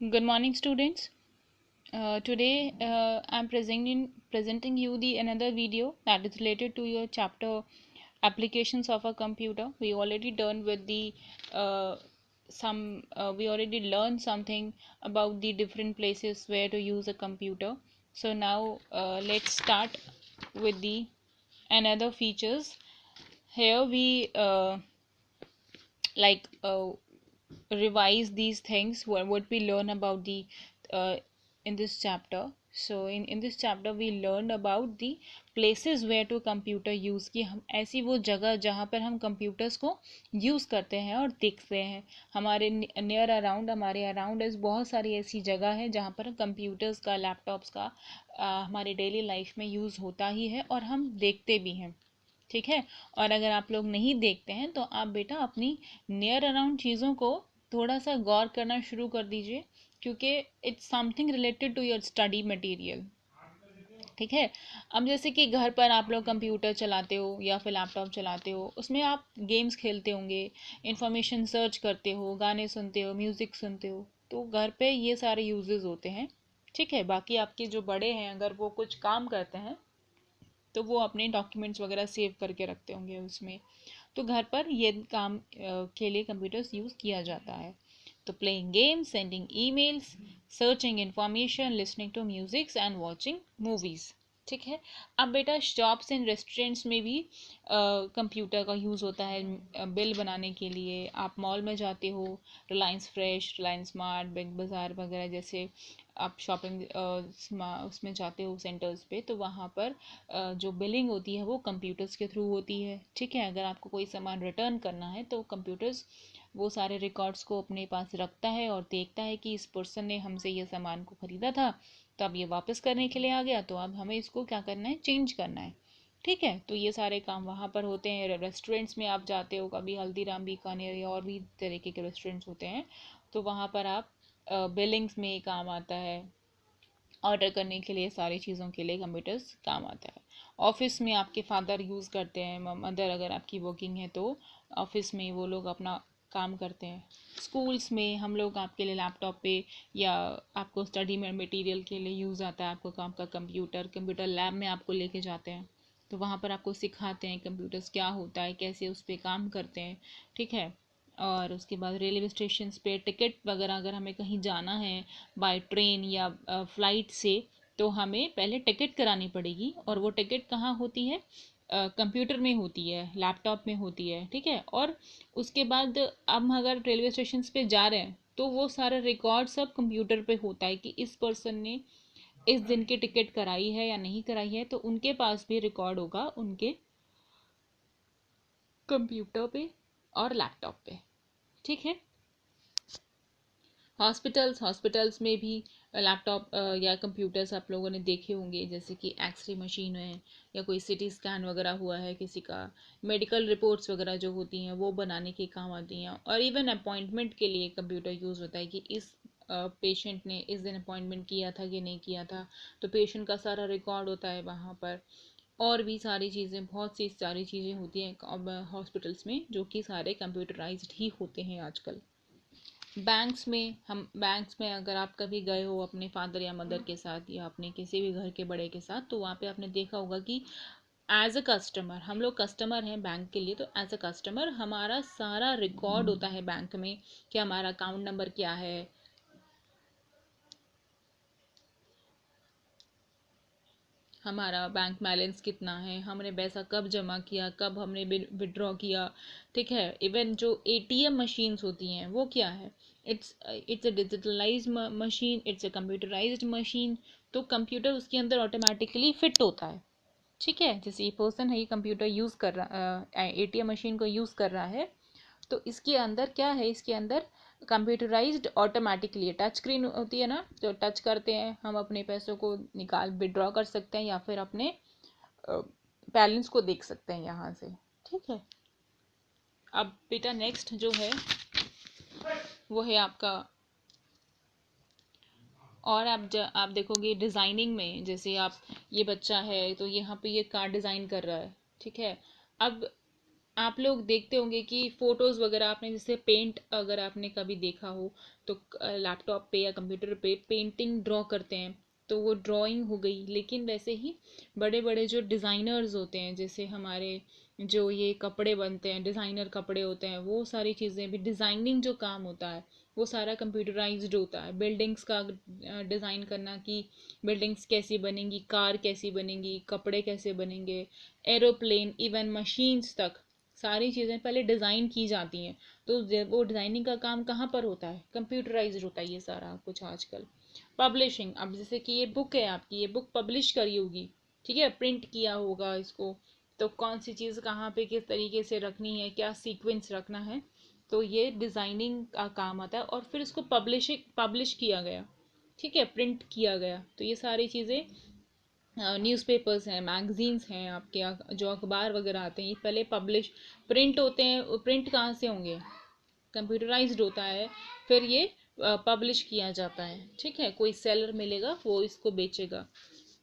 Good morning, students. Today I'm presenting you the another video that is related to your chapter applications of a computer. We already done with the we already learned something about the different places where to use a computer. So now let's start with the another features. Here we like revise these things what we learn about the uh, in this chapter. So in this chapter we learned about the places where to computer use कि हम ऐसी वो जगह जहाँ पर हम computers को use करते हैं और देखते हैं हमारे नियर अराउंड हमारे अराउंड बहुत सारी ऐसी जगह है जहाँ पर कंप्यूटर्स का लैपटॉप्स का हमारे डेली लाइफ में यूज़ होता ही है और हम देखते भी हैं। ठीक है। और अगर आप लोग नहीं देखते हैं तो आप बेटा अपनी नियर अराउंड चीज़ों को थोड़ा सा गौर करना शुरू कर दीजिए क्योंकि it's something related to your study material. ठीक है। अब जैसे कि घर पर आप लोग कंप्यूटर चलाते हो या फिर लैपटॉप चलाते हो उसमें आप गेम्स खेलते होंगे, इंफॉर्मेशन सर्च करते हो, गाने सुनते हो, म्यूज़िक सुनते हो, तो घर पे ये सारे यूजेस होते हैं। ठीक है। बाकी आपके जो बड़े हैं अगर वो कुछ काम करते हैं तो वो अपने डॉक्यूमेंट्स वगैरह सेव करके रखते होंगे उसमें। तो घर पर ये काम के लिए कंप्यूटर्स यूज़ किया जाता है। तो playing games, sending emails, searching information, listening to musics and watching movies. ठीक है। अब बेटा शॉप्स एंड रेस्टोरेंट्स में भी कंप्यूटर का यूज़ होता है बिल बनाने के लिए। आप मॉल में जाते हो, Reliance fresh, Reliance smart, big बाज़ार वगैरह जैसे आप शॉपिंग उसमें जाते हो सेंटर्स पे, तो वहाँ पर जो बिलिंग होती है वो कंप्यूटर्स के थ्रू होती है। ठीक है। अगर आपको कोई सामान रिटर्न करना है तो कंप्यूटर्स वो सारे रिकॉर्ड्स को अपने पास रखता है और देखता है कि इस पर्सन ने हमसे ये सामान को ख़रीदा था, तो अब ये वापस करने के लिए आ गया, तो अब हमें इसको क्या करना है, चेंज करना है। ठीक है। तो ये सारे काम वहाँ पर होते हैं। रेस्टोरेंट्स में आप जाते हो कभी, हल्दीराम, बीकानेर या और भी तरीके के रेस्टोरेंट्स होते हैं, तो वहाँ पर आप बिलिंग्स में काम आता है। ऑर्डर करने के लिए सारी चीज़ों के लिए कंप्यूटर्स काम आता है। ऑफिस में आपके फादर यूज़ करते हैं, मदर अगर आपकी वर्किंग है तो ऑफिस में वो लोग अपना काम करते हैं। स्कूल्स में हम लोग आपके लिए लैपटॉप पे या आपको स्टडी में मटेरियल के लिए यूज़ आता है आपको काम का कंप्यूटर, कंप्यूटर लैब में आपको लेके जाते हैं, तो वहाँ पर आपको सिखाते हैं कंप्यूटर्स क्या होता है, कैसे उस पर काम करते हैं। ठीक है। और उसके बाद रेलवे स्टेशन पे टिकट वगैरह अगर हमें कहीं जाना है बाय ट्रेन या फ्लाइट से, तो हमें पहले टिकट करानी पड़ेगी और वो टिकट कहाँ होती है, कंप्यूटर में होती है, लैपटॉप में होती है। ठीक है। और उसके बाद हम अगर रेलवे स्टेशन पे जा रहे हैं तो वो सारा रिकॉर्ड सब कंप्यूटर पे होता है कि इस पर्सन ने इस दिन की टिकट कराई है या नहीं कराई है, तो उनके पास भी रिकॉर्ड होगा उनके कंप्यूटर पे और लैपटॉप पे। ठीक है। हॉस्पिटल्स में भी लैपटॉप या कंप्यूटर्स आप लोगों ने देखे होंगे, जैसे कि एक्सरे मशीन है या कोई सिटी स्कैन वगैरह हुआ है किसी का, मेडिकल रिपोर्ट्स वगैरह जो होती हैं वो बनाने के काम आती हैं। और इवन अपॉइंटमेंट के लिए कंप्यूटर यूज़ होता है कि इस पेशेंट ने इस दिन अपॉइंटमेंट किया था कि नहीं किया था, तो पेशेंट का सारा रिकॉर्ड होता है वहाँ पर। और भी सारी चीज़ें, बहुत सी सारी चीज़ें होती हैं हॉस्पिटल्स में जो कि सारे कंप्यूटराइज्ड ही होते हैं आजकल। बैंक्स में अगर आप कभी गए हो अपने फादर या मदर के साथ या अपने किसी भी घर के बड़े के साथ, तो वहाँ पे आपने देखा होगा कि एज अ कस्टमर, हम लोग कस्टमर हैं बैंक के लिए, तो एज अ कस्टमर हमारा सारा रिकॉर्ड होता है बैंक में कि हमारा अकाउंट नंबर क्या है, हमारा बैंक बैलेंस कितना है, हमने पैसा कब जमा किया, कब हमने विड्रॉ किया। ठीक है। इवन जो एटीएम मशीन्स होती हैं वो क्या है, it's a digitalize machine, it's a computerized machine. तो कंप्यूटर उसके अंदर ऑटोमेटिकली फिट होता है। ठीक है। जैसे ये पर्सन है, ये कंप्यूटर यूज़ कर रहा, एटीएम मशीन को यूज़ कर रहा है, तो इसके अंदर क्या है, इसके अंदर कंप्यूटराइज्ड ऑटोमेटिकली टच स्क्रीन होती है ना, तो टच करते हैं हम अपने पैसों को निकाल विड्रॉ कर सकते हैं या फिर अपने बैलेंस को देख सकते हैं यहाँ से। ठीक है। अब बेटा नेक्स्ट जो है वो है आपका, और आप देखोगे डिज़ाइनिंग में, जैसे आप, ये बच्चा है तो यहाँ पे ये कार डिज़ाइन कर रहा है। ठीक है। अब आप लोग देखते होंगे कि फोटोज वगैरह आपने जैसे पेंट अगर आपने कभी देखा हो तो लैपटॉप पे या कंप्यूटर पे पेंटिंग ड्रॉ करते हैं, तो वो ड्राइंग हो गई। लेकिन वैसे ही बड़े बड़े जो डिज़ाइनर्स होते हैं, जैसे हमारे जो ये कपड़े बनते हैं, डिज़ाइनर कपड़े होते हैं, वो सारी चीज़ें भी, डिज़ाइनिंग जो काम होता है वो सारा कंप्यूटराइज्ड होता है। बिल्डिंग्स का डिज़ाइन करना कि बिल्डिंग्स कैसी बनेंगी, कार कैसी बनेंगी, कपड़े कैसे बनेंगे, एरोप्लेन, इवन मशीन्स तक सारी चीज़ें पहले डिज़ाइन की जाती हैं। तो वो डिज़ाइनिंग का काम कहाँ पर होता है? कंप्यूटराइज्ड होता है ये सारा कुछ आजकल। पब्लिशिंग, अब जैसे कि ये बुक है आपकी, ये बुक पब्लिश करी होगी, ठीक है, प्रिंट किया होगा इसको, तो कौन सी चीज़ कहाँ पे किस तरीके से रखनी है, क्या सीक्वेंस रखना है, तो ये डिज़ाइनिंग का काम आता है। और फिर इसको पब्लिश किया गया, ठीक है, प्रिंट किया गया। तो ये सारी चीज़ें, न्यूज़पेपर्स हैं, मैगजीन्स हैं आपके, जो अखबार वगैरह आते हैं, ये पहले पब्लिश प्रिंट होते हैं। प्रिंट कहाँ से होंगे? कंप्यूटराइज्ड होता है, फिर ये पब्लिश किया जाता है, ठीक है, कोई सेलर मिलेगा वो इसको बेचेगा।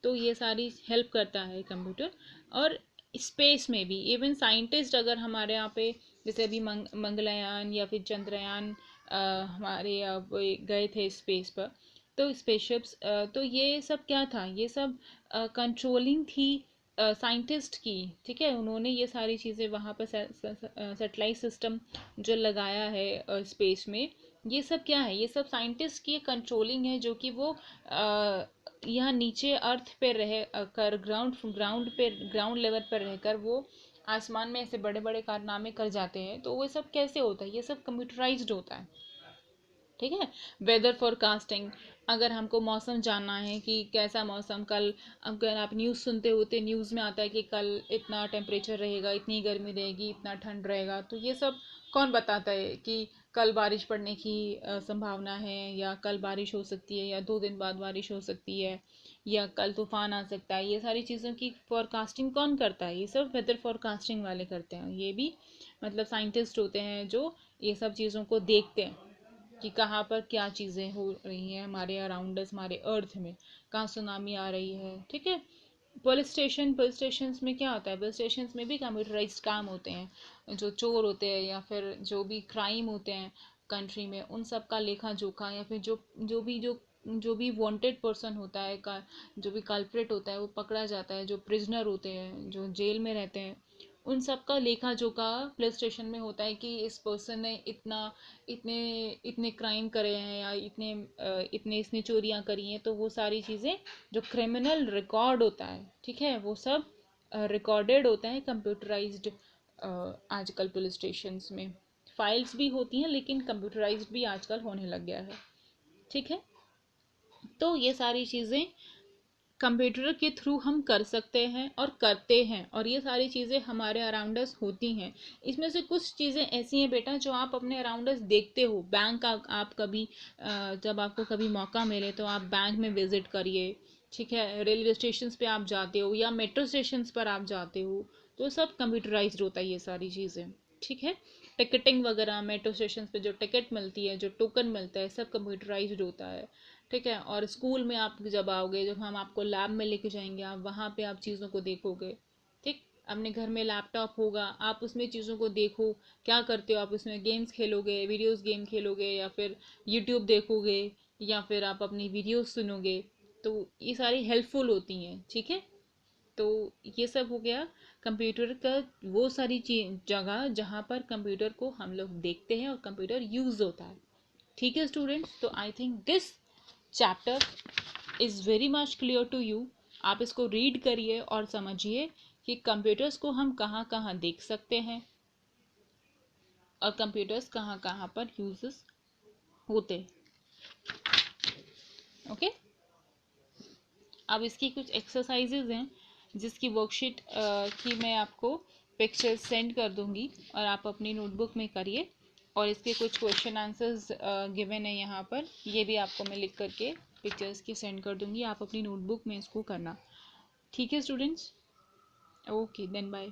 तो ये सारी हेल्प करता है कंप्यूटर। और स्पेस में भी इवन साइंटिस्ट अगर हमारे यहाँ पे, जैसे अभी मंगलयान या फिर चंद्रयान हमारे यहाँ पे गए थे स्पेस पर, तो स्पेसशिप्स, तो ये सब क्या था? ये सब कंट्रोलिंग थी साइंटिस्ट की, ठीक है। उन्होंने ये सारी चीज़ें वहाँ पर सेटेलाइट सिस्टम जो लगाया है स्पेस में, ये सब क्या है? ये सब साइंटिस्ट की कंट्रोलिंग है, जो कि वो यहाँ नीचे अर्थ पे रह कर, ग्राउंड लेवल पर रहकर वो आसमान में ऐसे बड़े बड़े कारनामे कर जाते हैं। तो वो सब कैसे होता है? ये सब कंप्यूटराइज्ड होता है, ठीक है। वेदर फोरकास्टिंग, अगर हमको मौसम जानना है कि कैसा मौसम कल, अगर आप न्यूज़ सुनते होते, न्यूज़ में आता है कि कल इतना टेम्परेचर रहेगा, इतनी गर्मी रहेगी, इतना ठंड रहेगा, तो ये सब कौन बताता है कि कल बारिश पड़ने की संभावना है, या कल बारिश हो सकती है, या 2 दिन बाद बारिश हो सकती है, या कल तूफान आ सकता है? ये सारी चीज़ों की फोरकास्टिंग कौन करता है? ये सब वेदर फोरकास्टिंग वाले करते हैं। ये भी मतलब साइंटिस्ट होते हैं जो ये सब चीज़ों को देखते हैं कि कहाँ पर क्या चीज़ें हो रही हैं हमारे अराउंड अस, हमारे अर्थ में, कहाँ सुनामी आ रही है, ठीक है। पुलिस स्टेशन में क्या होता है? पुलिस स्टेशन में भी कंप्यूटराइज्ड काम होते हैं। जो चोर होते हैं या फिर जो भी क्राइम होते हैं कंट्री में, उन सब का लेखा जोखा, या फिर जो भी वांटेड पर्सन होता है का, जो भी कल्प्रिट होता है वो पकड़ा जाता है, जो प्रिजनर होते हैं, जो जेल में रहते हैं, उन सब का लेखा जोखा पुलिस स्टेशन में होता है कि इस पर्सन ने इतने इतने क्राइम करे हैं, या इतने इसने चोरियां करी हैं। तो वो सारी चीज़ें, जो क्रिमिनल रिकॉर्ड होता है, ठीक है, वो सब रिकॉर्डेड होता है कंप्यूटराइज्ड। आजकल पुलिस स्टेशन में फाइल्स भी होती हैं, लेकिन कंप्यूटराइज्ड भी आजकल होने लग गया है, ठीक है। तो ये सारी चीज़ें कंप्यूटर के थ्रू हम कर सकते हैं और करते हैं, और ये सारी चीज़ें हमारे अराउंड अस होती हैं। इसमें से कुछ चीज़ें ऐसी हैं बेटा जो आप अपने अराउंड अस देखते हो। बैंक का आप कभी जब आपको कभी मौका मिले तो आप बैंक में विजिट करिए, ठीक है। रेलवे स्टेशन पे आप जाते हो या मेट्रो स्टेशन पर आप जाते हो, तो सब कंप्यूटराइज्ड होता है ये सारी चीज़ें, ठीक है। टिकटिंग वगैरह, मेट्रो स्टेशन पे जो टिकट मिलती है, जो टोकन मिलता है, सब कंप्यूटराइज्ड होता है, ठीक है। और स्कूल में आप जब आओगे, जब हम आपको लैब में लेके जाएंगे, आप वहाँ पे आप चीज़ों को देखोगे, ठीक। अपने घर में लैपटॉप होगा, आप उसमें चीज़ों को देखो, क्या करते हो आप उसमें? गेम्स खेलोगे, वीडियोस गेम खेलोगे, या फिर यूट्यूब देखोगे, या फिर आप अपनी वीडियोस सुनोगे। तो ये सारी हेल्पफुल होती हैं, ठीक है। तो ये सब हो गया कंप्यूटर का, वो सारी जगह जहाँ पर कंप्यूटर को हम लोग देखते हैं और कंप्यूटर यूज़ होता है, ठीक है स्टूडेंट्स। तो I think this chapter is very much clear to you. आप इसको रीड करिए और समझिए कि कंप्यूटर्स को हम कहाँ कहाँ देख सकते हैं, और कंप्यूटर्स कहाँ कहाँ पर यूजेस होते हैं, ओके। अब इसकी कुछ एक्सरसाइजेज हैं जिसकी वर्कशीट की मैं आपको पिक्चर सेंड कर दूंगी, और आप अपनी नोटबुक में करिए। और इसके कुछ क्वेश्चन आंसर्स गिवन है यहाँ पर, ये भी आपको मैं लिख करके पिक्चर्स की सेंड कर दूंगी, आप अपनी नोटबुक में इसको करना, ठीक है स्टूडेंट्स। Okay then bye.